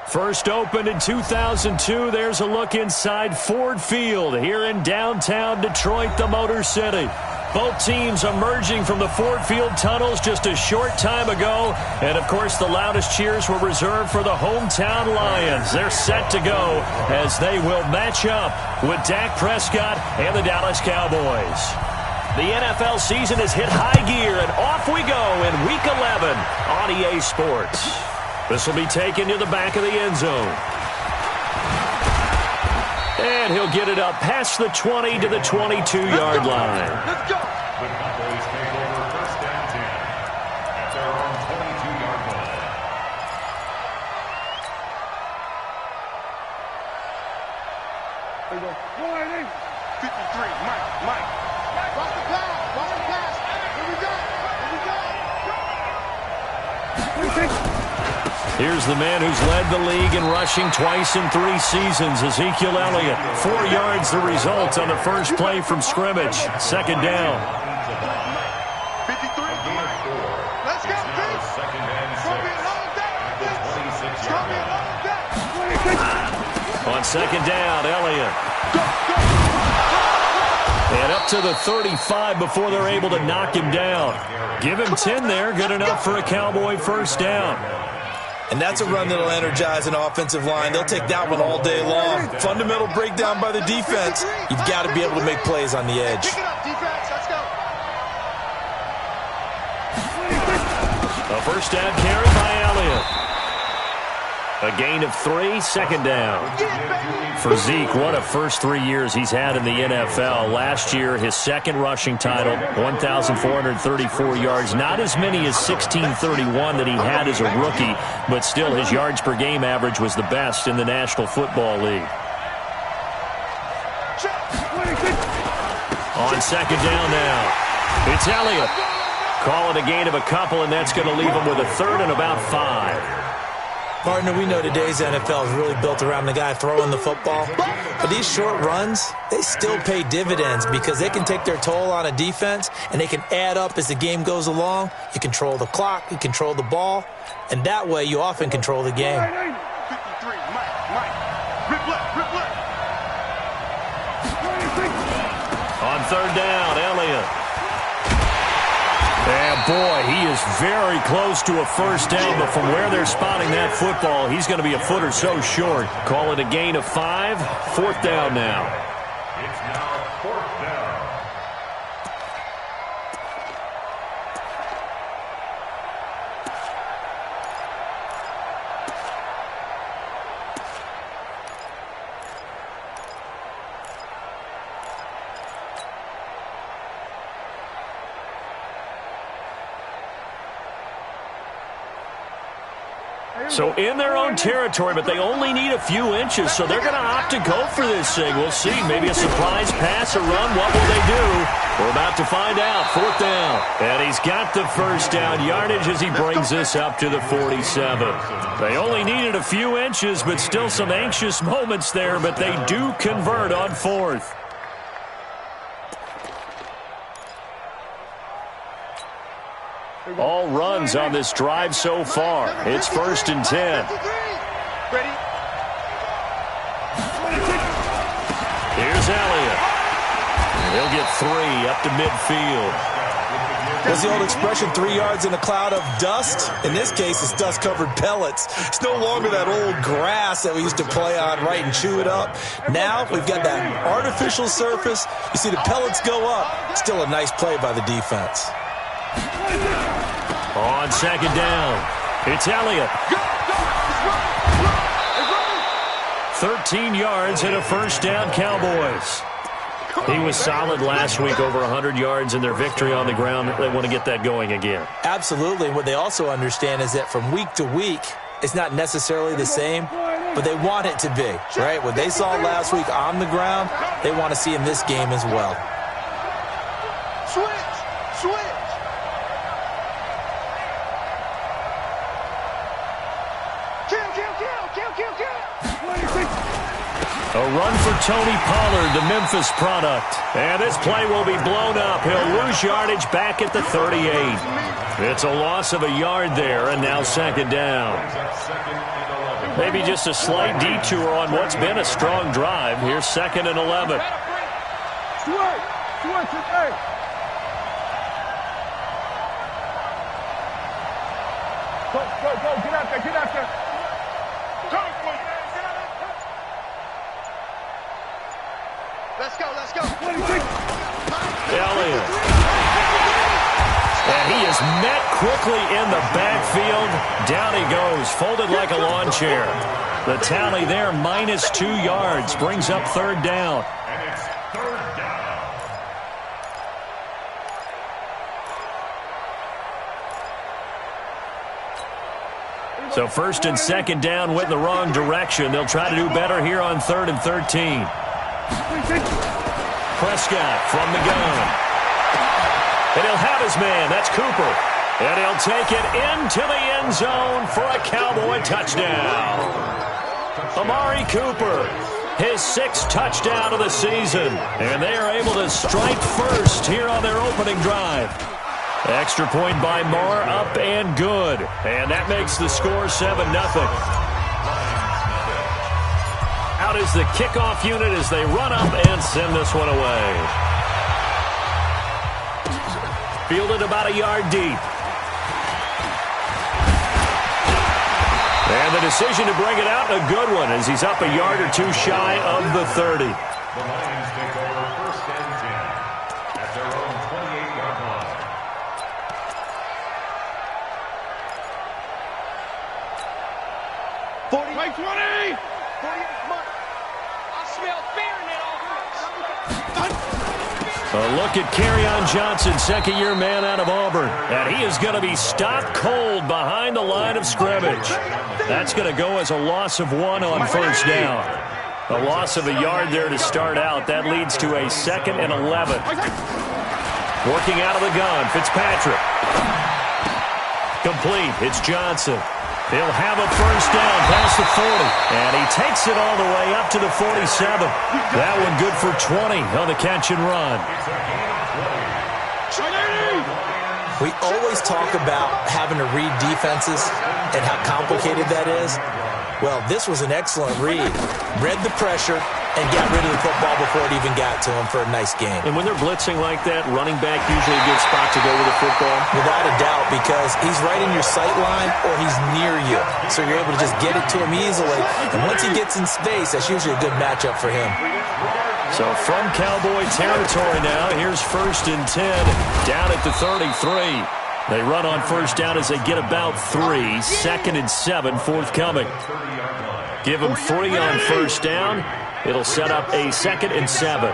First opened in 2002, there's a look inside Ford Field here in downtown Detroit, the Motor City. Both teams emerging from the Ford Field tunnels just a short time ago. And, of course, the loudest cheers were reserved for the hometown Lions. They're set to go as they will match up with Dak Prescott and the Dallas Cowboys. The NFL season has hit high gear, and off we go in Week 11 on EA Sports. This will be taken to the back of the end zone. And he'll get it up past the 20 to the 22-yard line. Let's go. The Cowboys take over first and 10 at their own 22-yard line. There you go. 53, Mike. Watch the pass. Here we go. Here's the man who's led the league in rushing twice in 3 seasons, Ezekiel Elliott. 4 yards the result on the first play from scrimmage. Second down. 53. Let's go, Pete. Second and 6 It's at gonna be a long day. On second down, Elliott. And up to the 35 before they're able to knock him down. Give him 10 there, good enough for a Cowboy first down. And that's a run that'll energize an offensive line. They'll take that one all day long. Fundamental breakdown by the defense. You've got to be able to make plays on the edge. Pick it up, defense. Let's go. A first down carry by Elliott. A gain of 3, second down. For Zeke, what a first 3 years he's had in the NFL. Last year, his second rushing title, 1,434 yards. Not as many as 1,631 that he had as a rookie, but still his yards per game average was the best in the National Football League. On second down now, it's Elliott. Call it a gain of a couple, and that's going to leave him with a third and about 5. Partner, we know today's NFL is really built around the guy throwing the football. But these short runs, they still pay dividends because they can take their toll on a defense, and they can add up as the game goes along. You control the clock, you control the ball, and that way you often control the game. 53, Mike. Rip left. On third down, Elliott. And boy, he is very close to a first down, but from where they're spotting that football, he's going to be a foot or so short. Call it a gain of 5, fourth down now. It's now fourth down. So in their own territory, but they only need a few inches, so they're going to opt to go for this thing. We'll see. Maybe a surprise pass or run. What will they do? We're about to find out. Fourth down. And he's got the first down yardage as he brings this up to the 47. They only needed a few inches, but still some anxious moments there, but they do convert on fourth. All runs on this drive so far. It's first and 10. Ready? Here's Elliott. He'll get 3 up to midfield. What's the old expression, 3 yards in a cloud of dust? In this case, it's dust-covered pellets. It's no longer that old grass that we used to play on, right, and chew it up. Now we've got that artificial surface. You see the pellets go up. Still a nice play by the defense. On second down, it's Elliott. 13 yards and a first down, Cowboys. He was solid last week, over 100 yards in their victory on the ground. They want to get that going again. Absolutely. What they also understand is that from week to week, it's not necessarily the same, but they want it to be, right? What they saw last week on the ground, they want to see in this game as well. Switch. Kill. A run for Tony Pollard, the Memphis product. And this play will be blown up. He'll lose yardage back at the 38. It's a loss of a yard there, and now second down. Maybe just a slight detour on what's been a strong drive. Here's second and 11. Go, get out there. Let's go. Elliott. And he is met quickly in the backfield. Down he goes, folded like a lawn chair. The tally there, minus 2 yards, brings up third down. And it's third down. So first and second down went in the wrong direction. They'll try to do better here on 3rd and 13. Prescott from the gun. And he'll have his man. That's Cooper. And he'll take it into the end zone for a Cowboy touchdown. Amari Cooper, his 6th touchdown of the season. And they are able to strike first here on their opening drive. Extra point by Marr, up and good. And that makes the score 7-0. Out is the kickoff unit as they run up and send this one away. Fielded about a yard deep. And the decision to bring it out, a good one, as he's up a yard or 2 shy of the 30. The Lions take over first and 10 at their own 28-yard line. A look at Kerryon Johnson, second-year man out of Auburn. And he is going to be stopped cold behind the line of scrimmage. That's going to go as a loss of 1 on first down. A loss of a yard there to start out. That leads to a 2nd and 11. Working out of the gun, Fitzpatrick. Complete, it's Johnson. He'll have a first down past the 40. And he takes it all the way up to the 47. That one good for 20 on the catch and run. We always talk about having to read defenses and how complicated that is. Well, this was an excellent read. Read the pressure and got rid of the football before it even got to him for a nice game. And when they're blitzing like that, running back usually a good spot to go with the football? Without a doubt, because he's right in your sight line or he's near you. So you're able to just get it to him easily. And once he gets in space, that's usually a good matchup for him. So from Cowboy territory now, here's first and 10 down at the 33. They run on first down as they get about 3. 2nd and 7 forthcoming. Give them 3 on first down. It'll set up a 2nd and 7.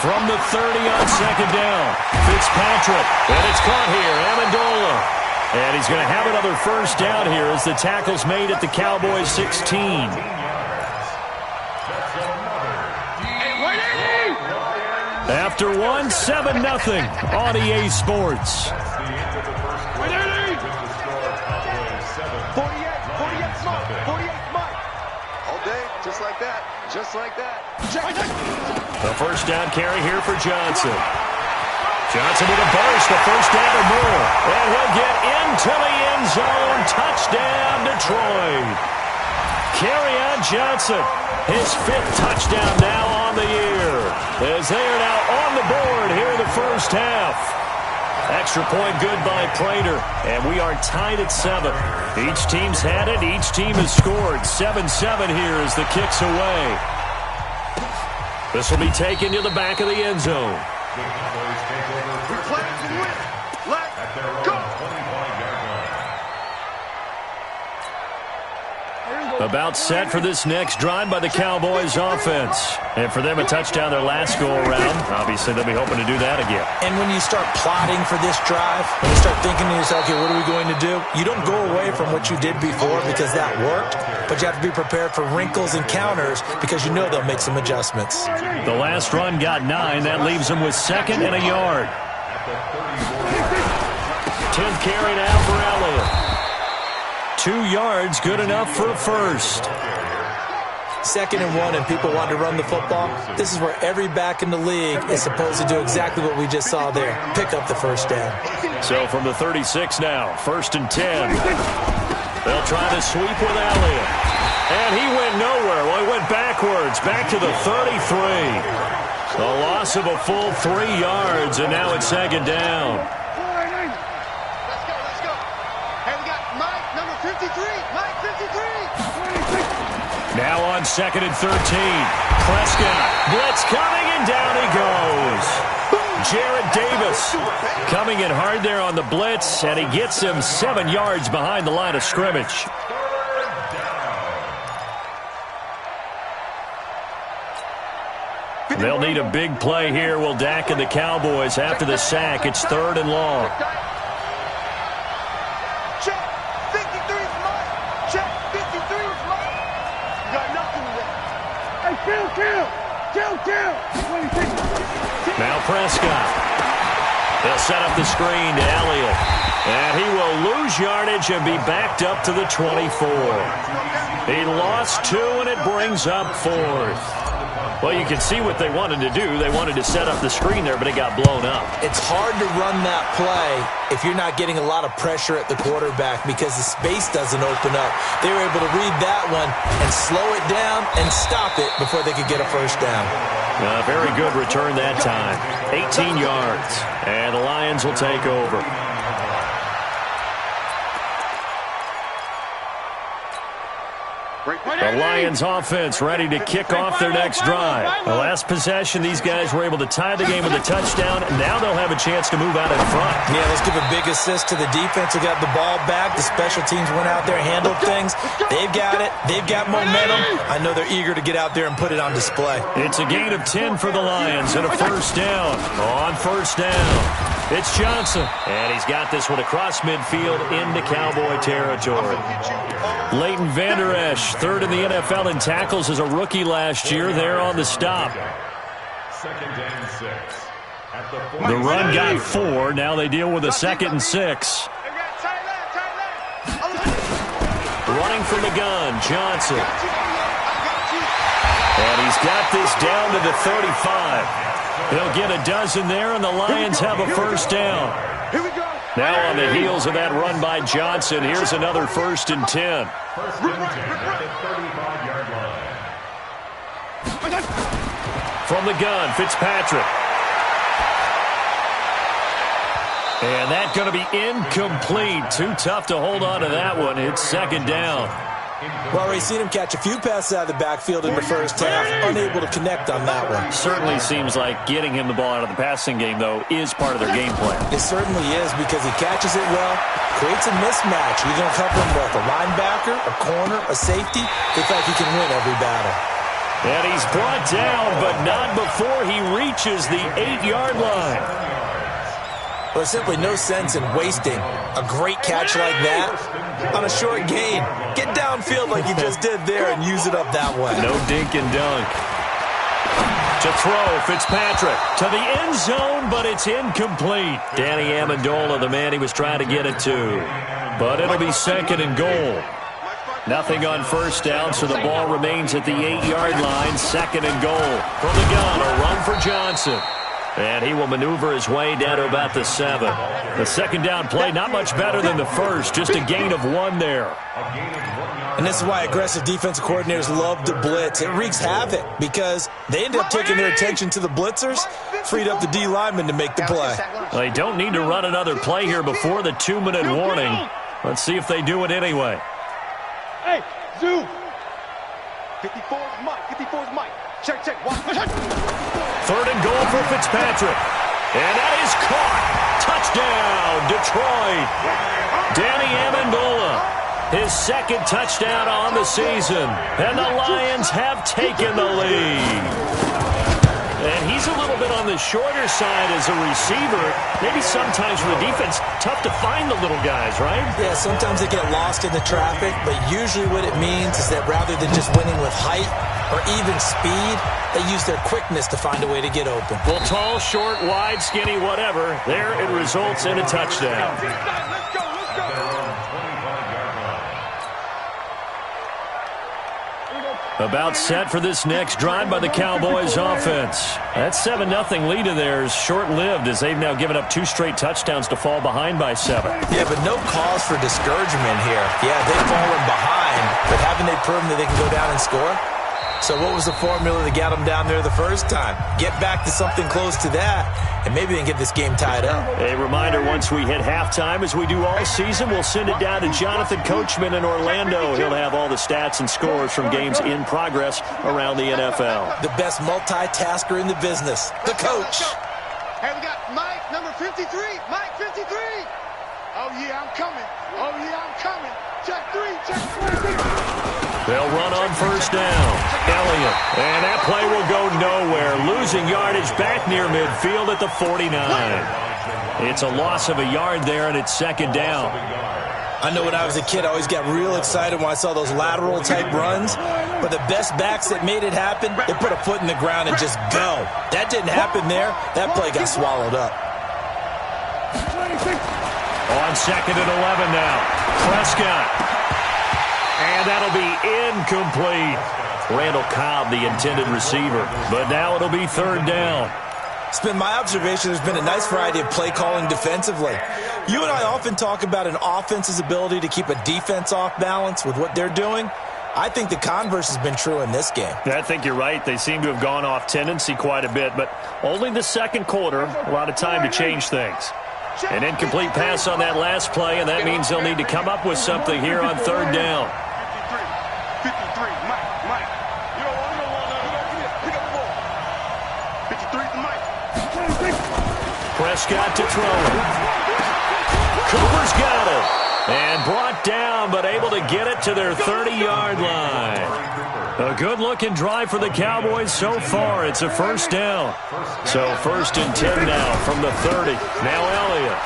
From the 30 on second down, Fitzpatrick. And it's caught here, Amendola. And he's going to have another first down here as the tackle's made at the Cowboys 16. After 1, 7-0 on EA Sports. 48, all day, just like that. The first down carry here for Johnson. Johnson with a burst, the first down or more. And he'll get into the end zone. Touchdown, Detroit. Kerryon Johnson, his 5th touchdown now on the year, as they are now on the board here in the first half. Extra point good by Prater, and we are tied at 7. Each team's had it. Each team has scored. 7-7 here as the kick's away. This will be taken to the back of the end zone. The Cowboys take over first and 10 at their own 25-yard line. About set for this next drive by the Cowboys offense. And for them, a touchdown their last go-around. Obviously, they'll be hoping to do that again. And when you start plotting for this drive, when you start thinking to yourself, okay, what are we going to do? You don't go away from what you did before because that worked, but you have to be prepared for wrinkles and counters because you know they'll make some adjustments. The last run got 9. That leaves them with 2nd and a yard. 10th carry now for Elliott. 2 yards, good enough for a first. 2nd and 1 and people want to run the football, this is where every back in the league is supposed to do exactly what we just saw there, pick up the first down. So from the 36 now, 1st and 10. They'll try to sweep with Elliott. And he went nowhere. Well, he went backwards, back to the 33. A loss of a full 3 yards, and now it's 2nd down. Let's go. Hey, we got Mike, number 53. Mike, 53. Now on 2nd and 13. Prescott. Blitz coming, and down he goes. Jared Davis coming in hard there on the blitz, and he gets him 7 yards behind the line of scrimmage. They'll need a big play here. Will Dak and the Cowboys after the sack. It's 3rd and long. Check. 53's Mike. Check. 53's Mike. You got nothing there. Hey, kill. Now Prescott. They'll set up the screen to Elliott. And he will lose yardage and be backed up to the 24. He lost 2, and it brings up 4th. Well, you can see what they wanted to do. They wanted to set up the screen there, but it got blown up. It's hard to run that play if you're not getting a lot of pressure at the quarterback because the space doesn't open up. They were able to read that one and slow it down and stop it before they could get a first down. Very good return that time. 18 yards, and the Lions will take over. The Lions offense ready to kick off their next drive. The last possession, these guys were able to tie the game with a touchdown, and now they'll have a chance to move out in front. Yeah, let's give a big assist to the defense who got the ball back. The special teams went out there, handled things. They've got it. They've got momentum. I know they're eager to get out there and put it on display. It's a gain of 10 for the Lions and a first down. On first down, it's Johnson. And he's got this one across midfield into Cowboy territory. Leighton Vander Esch, 3rd in the NFL in tackles as a rookie last year. There on the stop. 2nd and 6. At The run got 4. Now they deal with a 2nd and 6. Running from the gun, Johnson. And he's got this down to the 35. He'll get a dozen there, and the Lions have a first down. Here we go. Now on the heels of that run by Johnson, here's another 1st and 10. First and 10 at the 35-yard line. From the gun, Fitzpatrick. And that's going to be incomplete. Too tough to hold on to that one. It's 2nd down. Well, we've seen him catch a few passes out of the backfield in the first half, unable to connect on that one. Certainly seems like getting him the ball out of the passing game, though, is part of their game plan. It certainly is because he catches it well, creates a mismatch. You're going to cover him with a linebacker, a corner, a safety. They think he can win every battle. And he's brought down, but not before he reaches the 8-yard line. Well, there's simply no sense in wasting a great catch like that on a short gain. Get downfield like you just did there and use it up that way. No dink and dunk. To throw, Fitzpatrick to the end zone, but it's incomplete. Danny Amendola, the man he was trying to get it to. But it'll be 2nd and goal. Nothing on first down, so the ball remains at the 8-yard line. 2nd and goal. From the gun, a run for Johnson. And he will maneuver his way down to about the 7. The 2nd down play, not much better than the first. Just a gain of 1 there. And this is why aggressive defensive coordinators love to blitz. It wreaks havoc because they end up taking their attention to the blitzers, freed up the D lineman to make the play. Well, they don't need to run another play here before the 2-minute warning. Let's see if they do it anyway. Hey, Zoo. 54's Mike. 54's Mike. Check. 3rd and goal for Fitzpatrick. And that is caught. Touchdown, Detroit. Danny Amendola, his 2nd touchdown on the season. And the Lions have taken the lead. And he's a little bit on the shorter side as a receiver. Maybe sometimes for the defense, tough to find the little guys, right? Yeah, sometimes they get lost in the traffic, but usually what it means is that rather than just winning with height or even speed, they use their quickness to find a way to get open. Well, tall, short, wide, skinny, whatever. There it results in a touchdown. Let's go. About set for this next drive by the Cowboys offense. That 7-0 lead of theirs short-lived as they've now given up 2 straight touchdowns to fall behind by 7. Yeah, but no cause for discouragement here. Yeah, they've fallen behind, but haven't they proven that they can go down and score? So what was the formula that got them down there the first time? Get back to something close to that, and maybe they can get this game tied up. A reminder, once we hit halftime, as we do all season, we'll send it down to Jonathan Coachman in Orlando. He'll have all the stats and scores from games in progress around the NFL. The best multitasker in the business, the coach. Hey, we got Mike, number 53. Mike, 53. Oh, yeah, I'm coming. Oh, yeah, I'm coming. Check 3, check 3. They'll run on first down. Elliott. And that play will go nowhere. Losing yardage back near midfield at the 49. It's a loss of a yard there, and it's second down. I know when I was a kid, I always got real excited when I saw those lateral-type runs. But the best backs that made it happen, they put a foot in the ground and just go. That didn't happen there. That play got swallowed up. On second and 11 now. Prescott. And that'll be incomplete. Randall Cobb, the intended receiver. But now it'll be third down. It's been my observation there's been a nice variety of play calling defensively. You and I often talk about an offense's ability to keep a defense off balance with what they're doing. I think the converse has been true in this game. I think you're right. They seem to have gone off tendency quite a bit, but only the second quarter, a lot of time to change things. An incomplete pass on that last play, and that means they'll need to come up with something here on third down. 53, Mike. You don't want that. Pick up the ball. 53 to Mike. Prescott to throw it. Cooper's got it. And brought down, but able to get it to their 30-yard line. A good-looking drive for the Cowboys so far. It's a first down. So first and 10 now from the 30. Now Elliott.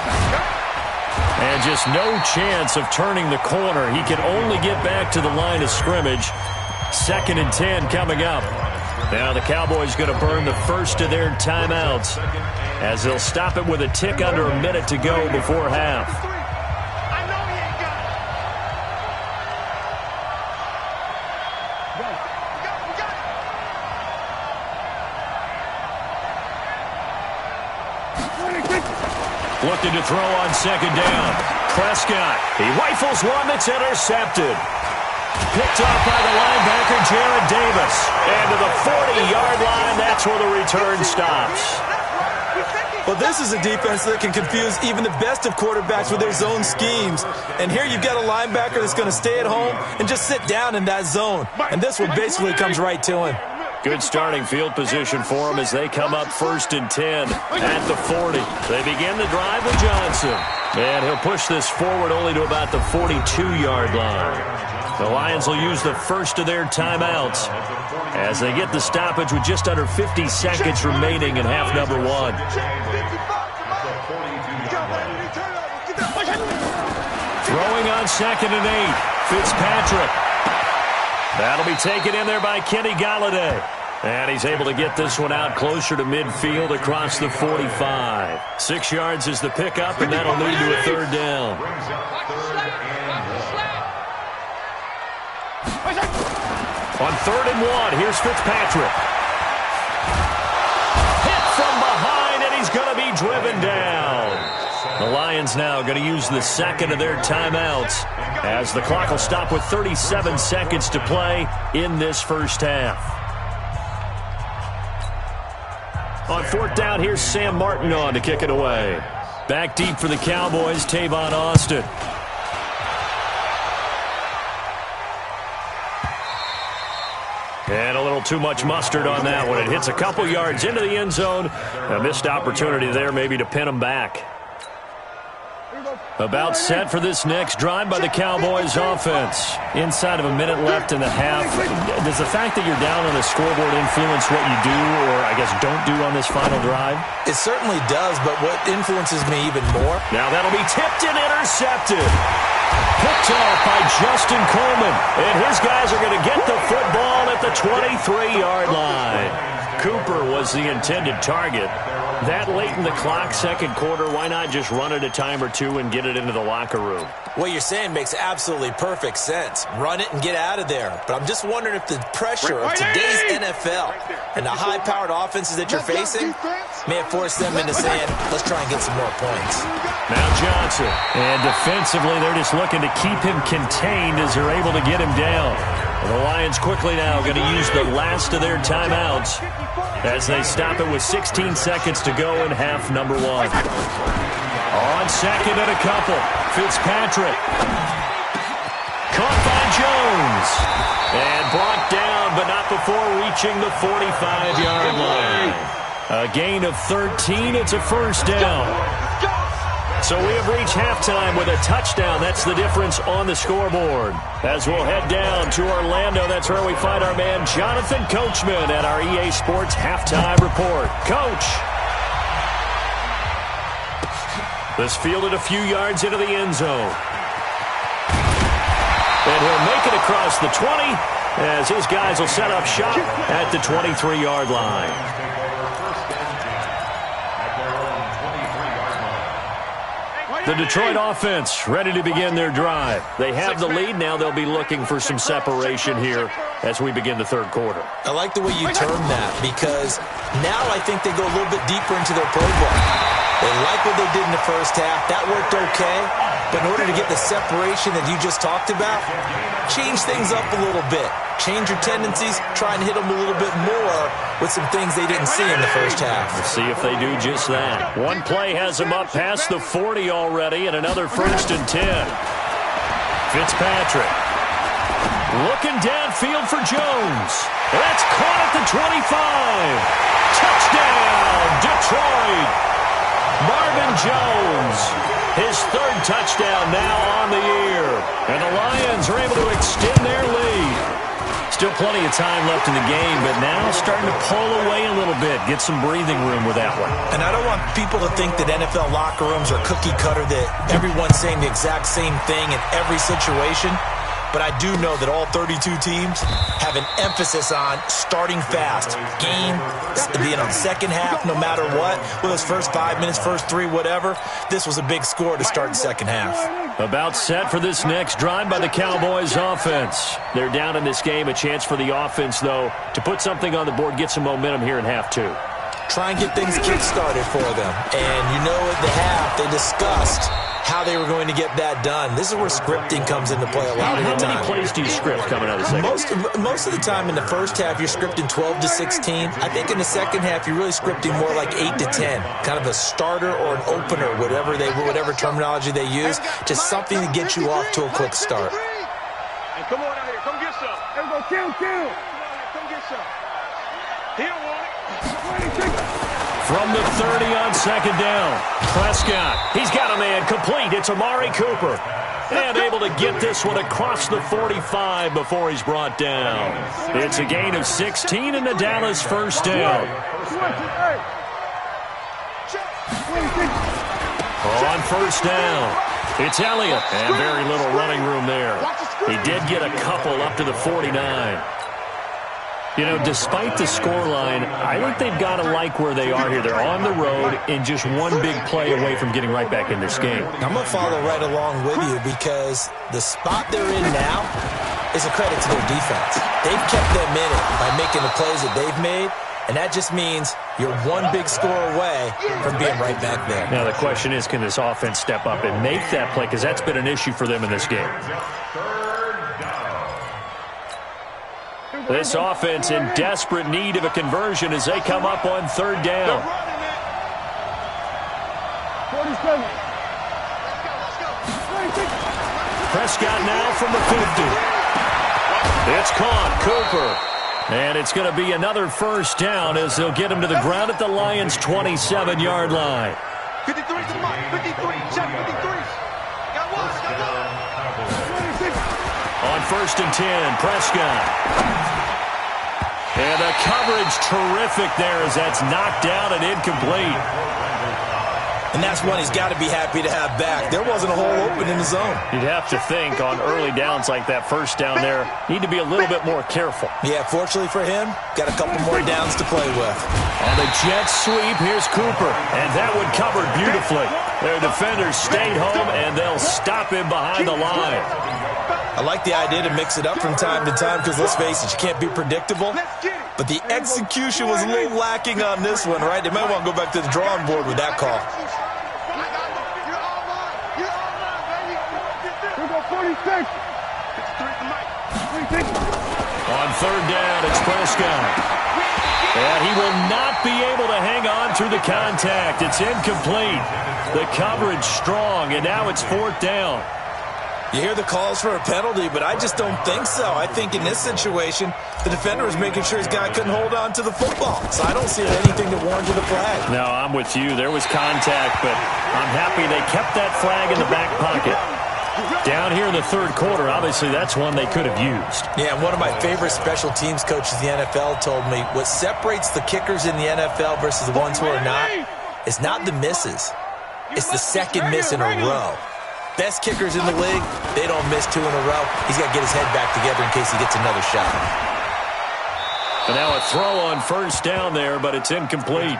And just no chance of turning the corner. He can only get back to the line of scrimmage. Second and 10 coming up. Now the Cowboys going to burn the first of their timeouts as they'll stop it with a tick under a minute to go before half. I know he ain't got it. Looking to throw on second down. Prescott. He rifles one that's intercepted. Picked off by the linebacker, Jared Davis. And to the 40-yard line, that's where the return stops. Well, this is a defense that can confuse even the best of quarterbacks with their zone schemes. And here you've got a linebacker that's going to stay at home and just sit down in that zone. And this one basically comes right to him. Good starting field position for them as they come up first and 10 at the 40. They begin the drive with Johnson. And he'll push this forward only to about the 42-yard line. The Lions will use the first of their timeouts as they get the stoppage with just under 50 seconds remaining in half number one. Throwing on second and 8. Fitzpatrick. That'll be taken in there by Kenny Golladay. And he's able to get this one out closer to midfield across the 45. 6 yards is the pickup, and that'll lead to a third down. On third and 1, here's Fitzpatrick. Hit from behind, and he's going to be driven down. The Lions now going to use the second of their timeouts as the clock will stop with 37 seconds to play in this first half. On fourth down, here's Sam Martin on to kick it away. Back deep for the Cowboys, Tavon Austin. And a little too much mustard on that one. It hits a couple yards into the end zone. A missed opportunity there maybe to pin them back. About set for this next drive by the Cowboys offense. Inside of a minute left in the half. Does the fact that you're down on the scoreboard influence what you do or, I guess, don't do on this final drive? It certainly does, but what influences me even more? Now that'll be tipped and intercepted. Picked off by Justin Coleman. And his guys are going to get the football at the 23-yard line. Cooper was the intended target. That late in the clock, second quarter, why not just run it a time or two and get it into the locker room? What you're saying makes absolutely perfect sense. Run it and get out of there. But I'm just wondering if the pressure of today's NFL and the high-powered offenses that you're facing may have forced them into saying, let's try and get some more points. Now Johnson. And defensively, they're just looking to keep him contained as they're able to get him down. The Lions quickly now going to use the last of their timeouts as they stop it with 16 seconds to go in half number one. On second and a couple, Fitzpatrick. Caught by Jones. And brought down, but not before reaching the 45-yard line. A gain of 13. It's a first down. So we have reached halftime with a touchdown. That's the difference on the scoreboard. As we'll head down to Orlando, that's where we find our man Jonathan Coachman at our EA Sports Halftime Report. Coach. This fielded a few yards into the end zone. And he'll make it across the 20 as his guys will set up shop at the 23-yard line. The Detroit offense ready to begin their drive. They have the lead. Now they'll be looking for some separation here as we begin the third quarter. I like the way you term that because now I think they go a little bit deeper into their playbook. They like what they did in the first half. That worked okay. But in order to get the separation that you just talked about, change things up a little bit. Change your tendencies. Try and hit them a little bit more with some things they didn't see in the first half. Let's see if they do just that. One play has them up past the 40 already, and another 1st and 10. Fitzpatrick looking downfield for Jones. That's caught at the 25. Touchdown, Detroit. Marvin Jones, his 3rd touchdown now on the year. And the Lions are able to extend their lead. Still plenty of time left in the game, but now starting to pull away a little bit, get some breathing room with that one. And I don't want people to think that NFL locker rooms are cookie cutter, that everyone's saying the exact same thing in every situation. But I do know that all 32 teams have an emphasis on starting fast. Game, second half, no matter what. Whether it's first 5 minutes, first 3, whatever. This was a big score to start the second half. About set for this next drive by the Cowboys offense. They're down in this game. A chance for the offense, though, to put something on the board, get some momentum here in half 2. Try and get things kick-started for them. And you know at the half, they discussed how they were going to get that done. This is where scripting comes into play a lot of the time. How many plays do you script coming out of the second? Most of the time in the first half, you're scripting 12 to 16. I think in the second half, you're really scripting more like 8 to 10. Kind of a starter or an opener, whatever terminology they use. Just something to get you off to a quick start. Hey, come on out here. Come get some. Everybody, kill. Come get some. He don't want it. From the 30 on second down, Prescott, he's got a man complete. It's Amari Cooper. And able to get this one across the 45 before he's brought down. It's a gain of 16 and the Dallas first down. On first down, it's Elliott. And very little running room there. He did get a couple up to the 49. You know, despite the scoreline, I think they've got to like where they are here. They're on the road and just one big play away from getting right back in this game. I'm going to follow right along with you because the spot they're in now is a credit to their defense. They've kept them in it by making the plays that they've made, and that just means you're one big score away from being right back there. Now, the question is, can this offense step up and make that play? Because that's been an issue for them in this game. This offense in desperate need of a conversion as they come up on third down. Prescott now from the 50. It's caught, Cooper. And it's going to be another first down as they'll get him to the ground at the Lions' 27-yard line. 53 to the mark. 53. Check 53. Got one. On first and 10, Prescott. And the coverage terrific there as that's knocked down and incomplete. And that's one he's got to be happy to have back. There wasn't a hole open in the zone. You'd have to think on early downs like that first down there, need to be a little bit more careful. Yeah, fortunately for him, got a couple more downs to play with. On the jet sweep, here's Cooper. And that one covered beautifully. Their defenders stayed home, and they'll stop him behind the line. I like the idea to mix it up from time to time because, let's face it, you can't be predictable. But the execution was a little lacking on this one, right? They might want to go back to the drawing board with that call. On third down, it's Prescott. And he will not be able to hang on through the contact. It's incomplete. The coverage strong, and now it's fourth down. You hear the calls for a penalty, but I just don't think so. I think in this situation, the defender was making sure his guy couldn't hold on to the football. So I don't see anything that warranted a flag. No, I'm with you. There was contact, but I'm happy they kept that flag in the back pocket. Down here in the third quarter, obviously that's one they could have used. Yeah, and one of my favorite special teams coaches in the NFL told me what separates the kickers in the NFL versus the ones who are not is not the misses. It's the second miss in a row. Best kickers in the league, they don't miss two in a row. He's got to get his head back together in case he gets another shot. And now a throw on first down there, but it's incomplete.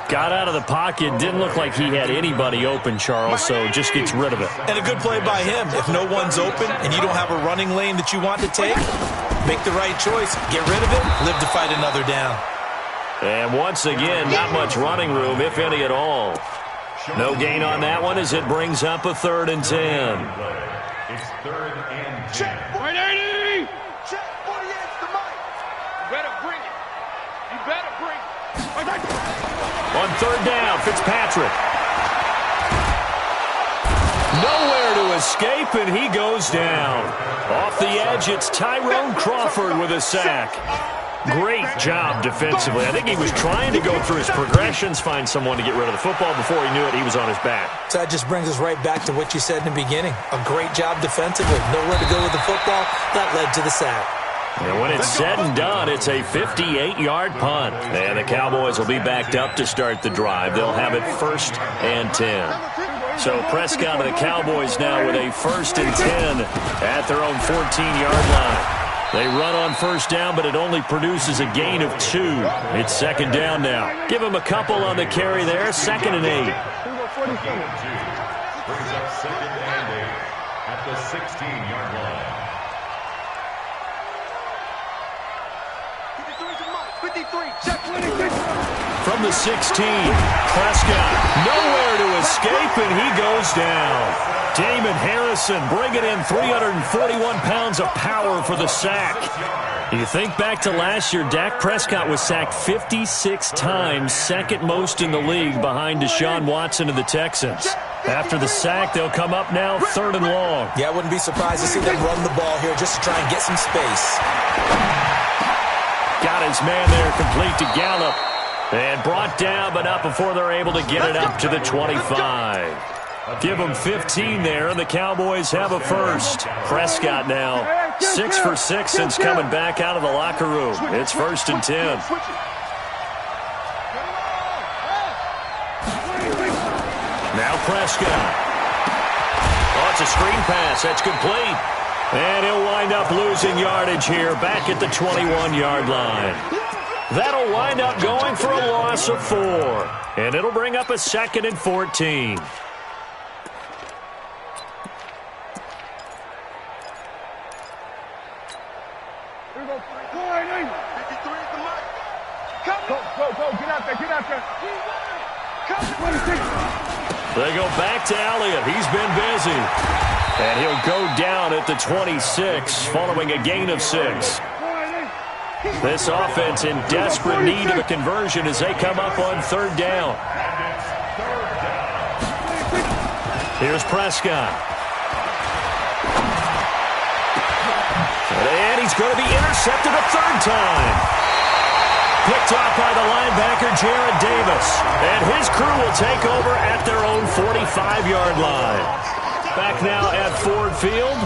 Got out of the pocket. Didn't look like he had anybody open, Charles, so just gets rid of it. And a good play by him. If no one's open and you don't have a running lane that you want to take, make the right choice. Get rid of it. Live to fight another down. And once again, not much running room, if any at all. No gain on that one as it brings up a 3rd and 10. It's 3rd and 10. Check 180. Check 48 to Mike. You better bring it. You better bring it. On third down, Fitzpatrick. Nowhere to escape, and he goes down. Off the edge, it's Tyrone Crawford with a sack. Great job defensively. I think he was trying to go through his progressions, find someone to get rid of the football. Before he knew it, he was on his back. So that just brings us right back to what you said in the beginning. A great job defensively. Nowhere to go with the football. That led to the sack. And when it's said and done, it's a 58-yard punt. And the Cowboys will be backed up to start the drive. They'll have it 1st and 10. So Prescott and the Cowboys now with a 1st and 10 at their own 14-yard line. They run on first down, but it only produces a gain of 2. It's 2nd down now. Give him a couple on the carry there. 2nd and 8. Brings up 2nd and 8 at the 16-yard line. 53, check 26. From the 16, Prescott nowhere to escape, and he goes down. Damon Harrison bringing in 341 pounds of power for the sack. You think back to last year, Dak Prescott was sacked 56 times, 2nd most in the league behind Deshaun Watson of the Texans. After the sack, they'll come up now 3rd and long. Yeah, I wouldn't be surprised to see them run the ball here just to try and get some space. Got his man there, complete to Gallup. And brought down, but not before they're able to get it up to the 25. Give them 15 there, and the Cowboys have a 1st. Prescott now 6 for 6 since coming back out of the locker room. It's 1st and 10. Now Prescott. Oh, it's a screen pass. That's complete. And he'll wind up losing yardage here back at the 21-yard line. That'll wind up going for a loss of 4. And it'll bring up a 2nd and 14. They go back to Elliott. He's been busy. And he'll go down at the 26 following a gain of 6. This offense in desperate need of a conversion as they come up on 3rd down. Here's Prescott. And he's going to be intercepted a 3rd time. Picked off by the linebacker, Jarrad Davis. And his crew will take over at their own 45-yard line. Back now at Ford Field.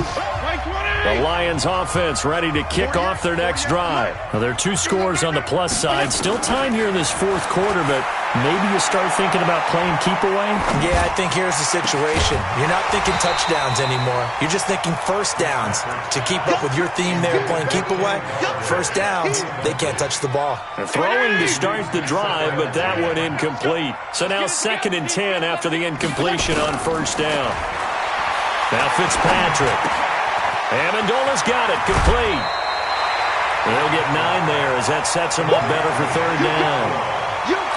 The Lions offense ready to kick off their next drive. Well, there are 2 scores on the plus side. Still time here in this fourth quarter, but maybe you start thinking about playing keep away? Yeah, I think here's the situation. You're not thinking touchdowns anymore. You're just thinking first downs. To keep up with your theme there playing keep away, first downs, they can't touch the ball. Throwing to start the drive, but that one incomplete. So now 2nd and 10 after the incompletion on first down. Now Fitzpatrick. Amendola's got it, complete. They'll get 9 there as that sets them up better for 3rd down.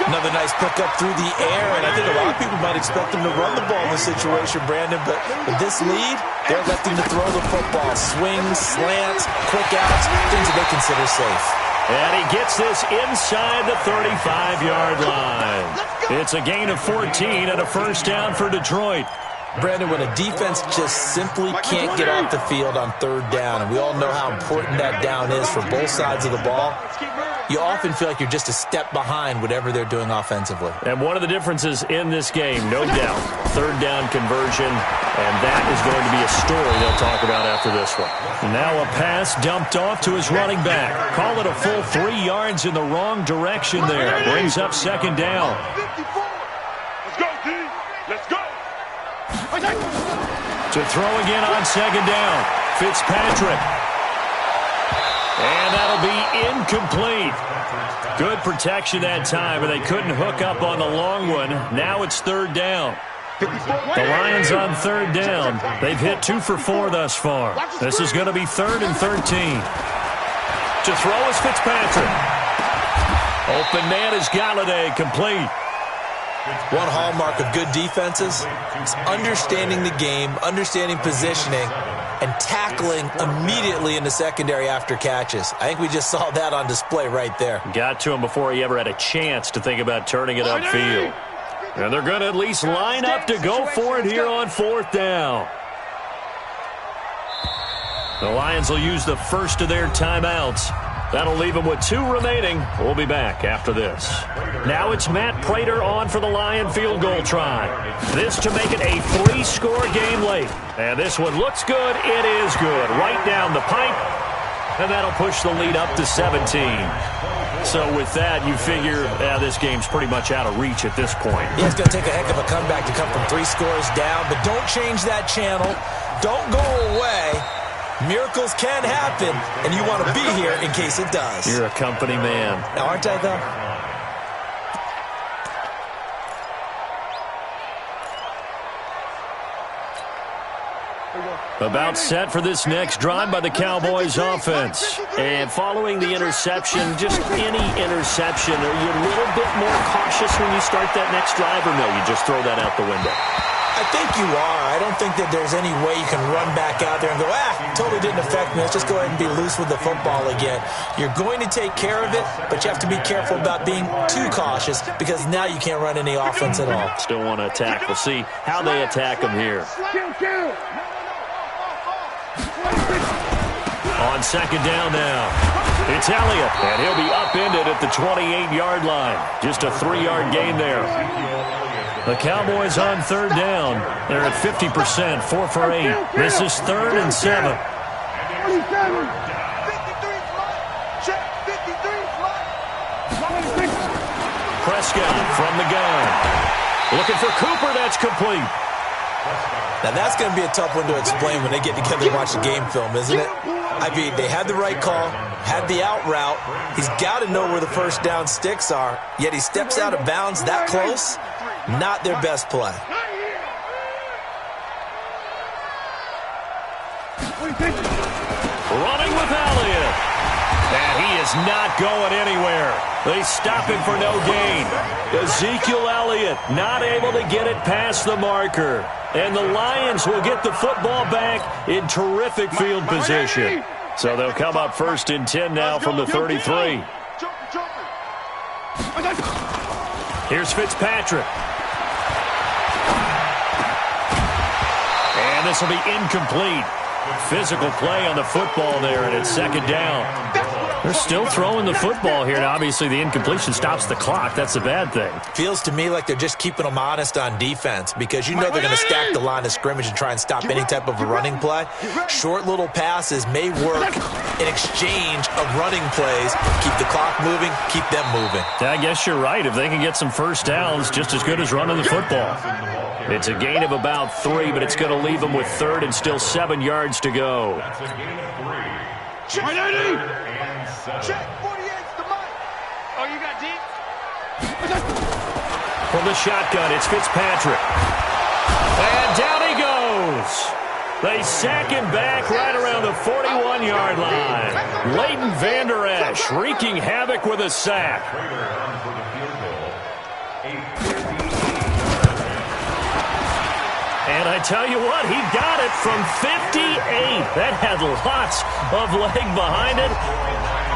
Another nice pickup through the air, and I think a lot of people might expect them to run the ball in this situation, Brandon, but with this lead, they're electing to throw the football. Swings, slants, quick outs, things that they consider safe. And he gets this inside the 35-yard line. It's a gain of 14 and a first down for Detroit. Brandon, when a defense just simply can't get off the field on 3rd down, and we all know how important that down is for both sides of the ball, you often feel like you're just a step behind whatever they're doing offensively. And one of the differences in this game, no doubt, 3rd down conversion, and that is going to be a story they'll talk about after this one. Now a pass dumped off to his running back. Call it a full 3 yards in the wrong direction there. Brings up 2nd down. Let's go, D. Let's go. To throw again on 2nd down. Fitzpatrick. And that'll be incomplete. Good protection that time, but they couldn't hook up on the long one. Now it's 3rd down. The Lions on 3rd down. They've hit 2 for 4 thus far. This is going to be 3rd and 13. To throw is Fitzpatrick. Open man is Galladay, complete. One hallmark of good defenses is understanding the game, understanding positioning, and tackling immediately in the secondary after catches. I think we just saw that on display right there. Got to him before he ever had a chance to think about turning it upfield. And they're going to at least line up to go for it here on 4th down. The Lions will use the first of their timeouts. That'll leave them with 2 remaining. We'll be back after this. Now it's Matt Prater on for the Lion field goal try. This to make it a 3-score game late. And this one looks good. It is good. Right down the pipe. And that'll push the lead up to 17. So with that, you figure this game's pretty much out of reach at this point. Yeah, it's going to take a heck of a comeback to come from 3 scores down. But don't change that channel. Don't go away. Miracles can happen, and you want to be here in case it does. You're a company man. Now, aren't I, though? About set for this next drive by the Cowboys offense. And following the interception, just any interception, are you a little bit more cautious when you start that next drive, or no, you just throw that out the window? I think you are. I don't think that there's any way you can run back out there and go, totally didn't affect me. Let's just go ahead and be loose with the football again. You're going to take care of it, but you have to be careful about being too cautious because now you can't run any offense at all. Still want to attack. We'll see how they attack them here. On 2nd down now, it's Elliott, and he'll be upended at the 28-yard line. Just a 3-yard gain there. The Cowboys on 3rd down. They're at 50%, 4 for 8. This is 3rd and 7. Prescott from the gun. Looking for Cooper, that's complete. Now that's going to be a tough one to explain when they get together and watch the game film, isn't it? I mean, they had the right call, had the out route. He's got to know where the first down sticks are, yet he steps out of bounds that close. Not their best play. Running with Elliott. And he is not going anywhere. They stop him for no gain. Ezekiel Elliott not able to get it past the marker. And the Lions will get the football back in terrific field position. So they'll come up 1st and 10 now from the 33. Here's Fitzpatrick. And this will be incomplete. Physical play on the football there, and it's 2nd down. They're still throwing the football here. Now, obviously, the incompletion stops the clock. That's a bad thing. Feels to me like they're just keeping them honest on defense because you know they're going to stack the line of scrimmage and try and stop any type of a running play. Short little passes may work in exchange of running plays. Keep the clock moving, keep them moving. I guess you're right. If they can get some first downs, just as good as running the football. It's a gain of about 3, but it's going to leave them with 3rd and still 7 yards to go. That's a gain of 3. Check, And 7. check, 48's the mic. Oh, you got deep? From the shotgun, it's Fitzpatrick. And down he goes. They sack him back right around the 41-yard line. Leighton Vander Esch wreaking havoc with a sack. Trader on for the field goal. 8:58. And I tell you what, he got it from 58. That had lots of leg behind it.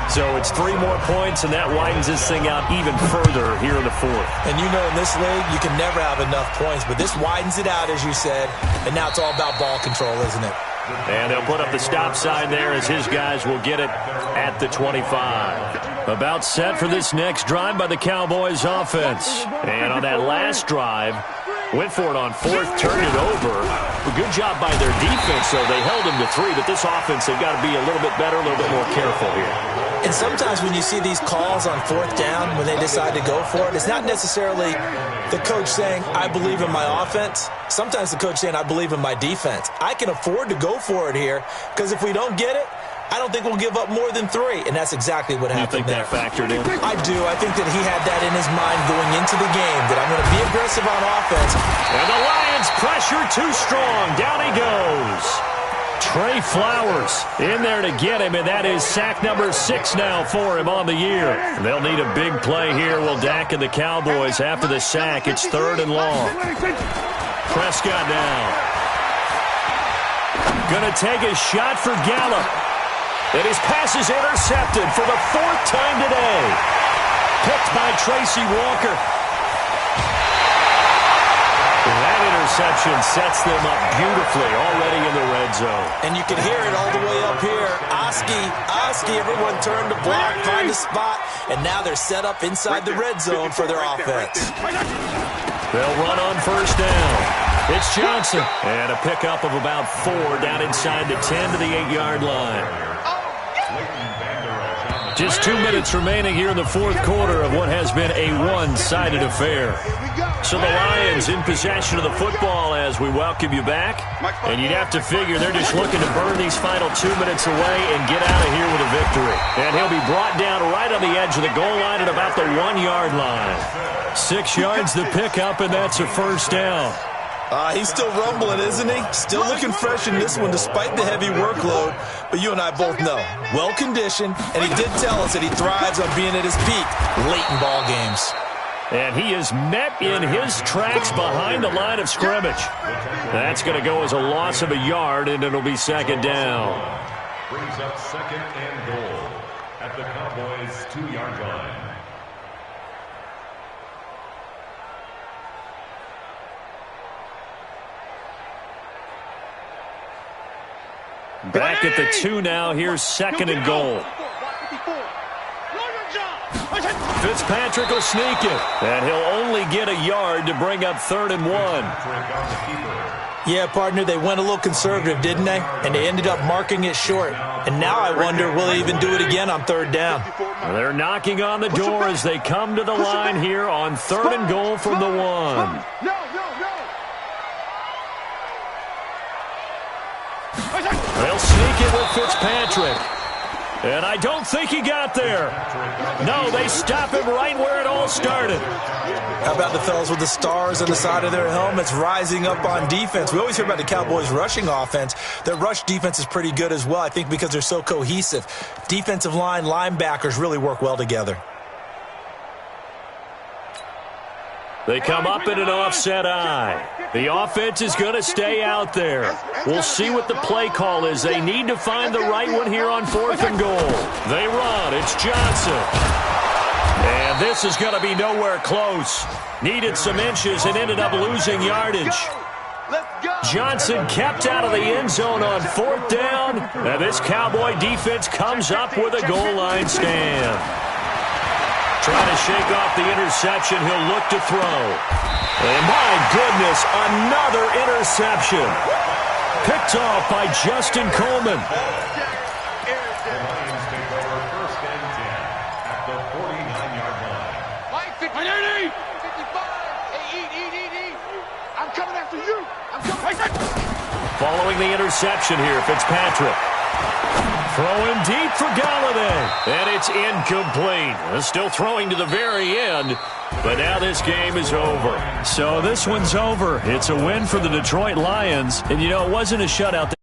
So it's 3 more points, and that widens this thing out even further here in the 4th. And you know in this league, you can never have enough points, but this widens it out, as you said, and now it's all about ball control, isn't it? And they'll put up the stop sign there as his guys will get it at the 25. About set for this next drive by the Cowboys offense. And on that last drive, went for it on 4th, turned it over. A good job by their defense, though. They held them to 3, but this offense, they've got to be a little bit better, a little bit more careful here. And sometimes when you see these calls on 4th down, when they decide to go for it, it's not necessarily the coach saying, I believe in my offense. Sometimes the coach saying, I believe in my defense. I can afford to go for it here, because if we don't get it, I don't think we'll give up more than 3, and that's exactly what happened there. You think that factored in? I do. I think that he had that in his mind going into the game, that I'm going to be aggressive on offense. And the Lions pressure too strong. Down he goes. Trey Flowers in there to get him, and that is sack number 6 now for him on the year. They'll need a big play here. Will Dak and the Cowboys after the sack. It's 3rd and long. Prescott now. Gonna take a shot for Gallup. And his pass is intercepted for the 4th time today. Picked by Tracy Walker. That interception sets them up beautifully already in the red zone. And you can hear it all the way up here. Oski, everyone turned to block, find a spot, and now they're set up inside the red zone for their offense. They'll run on 1st down. It's Johnson. And a pickup of about 4 down inside the 10 to the 8-yard line. Just 2 minutes remaining here in the 4th quarter of what has been a one-sided affair. So the Lions in possession of the football as we welcome you back. And you'd have to figure they're just looking to burn these final 2 minutes away and get out of here with a victory. And he'll be brought down right on the edge of the goal line at about the 1-yard line. 6 yards the pickup, and that's a 1st down. He's still rumbling, isn't he? Still looking fresh in this one despite the heavy workload. But you and I both know, well-conditioned, and he did tell us that he thrives on being at his peak late in ball games. And he is met in his tracks behind the line of scrimmage. That's going to go as a loss of a yard, and it'll be 2nd down. Brings up 2nd and goal at the Cowboys' 2-yard line. Back at the 2 now. Here's 2nd and goal. Fitzpatrick will sneak it. And he'll only get a yard to bring up 3rd and 1. Yeah, partner, they went a little conservative, didn't they? And they ended up marking it short. And now I wonder, will they even do it again on 3rd down? They're knocking on the door as they come to the line here on 3rd and goal from the 1. They'll sneak it with Fitzpatrick. And I don't think he got there. No, they stop him right where it all started. How about the fellas with the stars on the side of their helmets rising up on defense? We always hear about the Cowboys' rushing offense. Their rush defense is pretty good as well, I think, because they're so cohesive. Defensive line, linebackers really work well together. They come up in an offset eye. The offense is going to stay out there. We'll see what the play call is. They need to find the right one here on 4th and goal. They run. It's Johnson. And this is going to be nowhere close. Needed some inches and ended up losing yardage. Let's go. Johnson kept out of the end zone on 4th down. And this Cowboy defense comes up with a goal line stand. Trying to shake off the interception. He'll look to throw. And my goodness, another interception. Picked off by Justin Coleman. The Lions take over 1st and 10 at the 49-yard line. Mike, 55. Hey, eat. I'm coming after you. I'm coming. Following the interception here, Fitzpatrick. Throwing deep for Galladay. And it's incomplete. Still throwing to the very end. But now this game is over. So this one's over. It's a win for the Detroit Lions. And, you know, it wasn't a shutout.